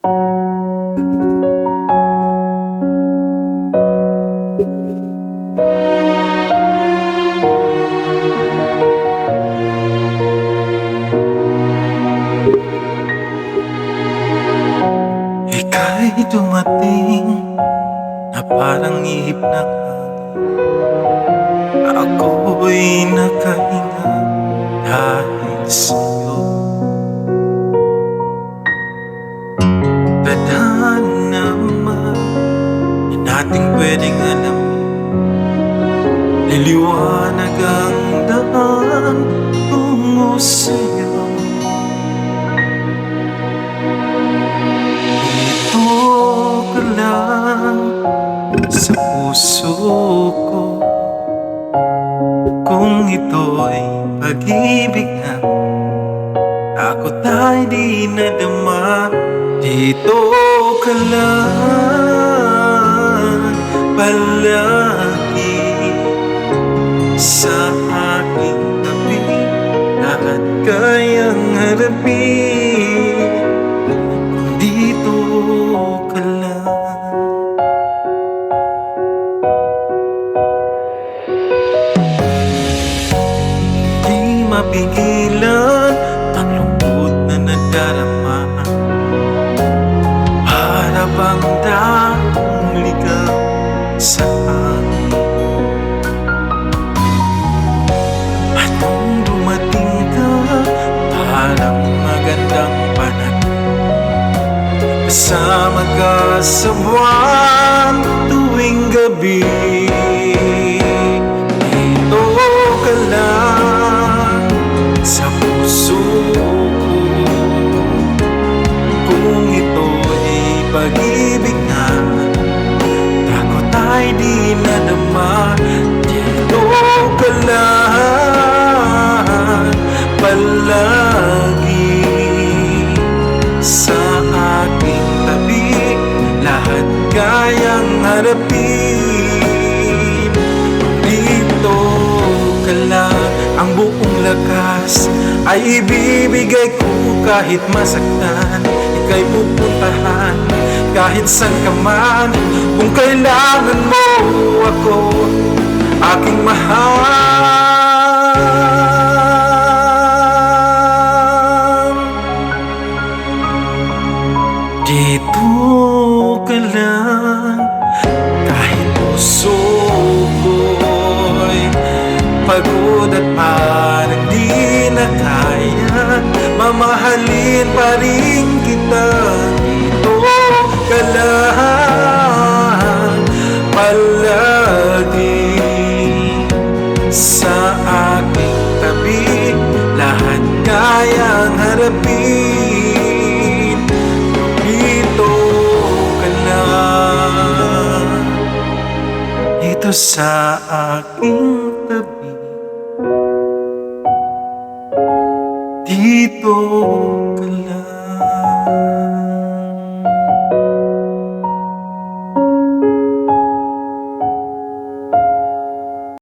Ika'y dumating na parang ihip ng hangin. Ako'y nakahinga dahil sa'yo. Tadhana naman di natin pwedeng alam, liliwanag ang daan tungo sa'yo. Dito ka lang sa puso ko, kung ito'y pag-ibig na takot ay di nadama. Dito ka lang palagi sa aking tabi, lahat kayang harapin kung dito ka lang. Di mapigilan ang lungkot na nadarama, para bang daong ligaw sa hangin. At nung dumating ka, parang magandang panahon, kasama ka sa buwan tuwing gabi. Dito ka lang sa puso ko, kung ito'y pag-ibig na takot ay di nadama. Dito ka lang palagi sa aking tabi, lahat kayang harapin. Dito ka lang, ang buong lakas ay ibibigay ko kahit masaktan. Ika'y pupuntahan kahit saan ka man, kung kailangan mo ako, aking mahal. Dito ka lang kahit puso ko'y pagod at parang di na kaya, mamahalin pa rin kita. Dito ka lang palagi sa aking tabi, lahat kayang harapin. Dito ka lang, dito sa aking tabi. Dito ka lang.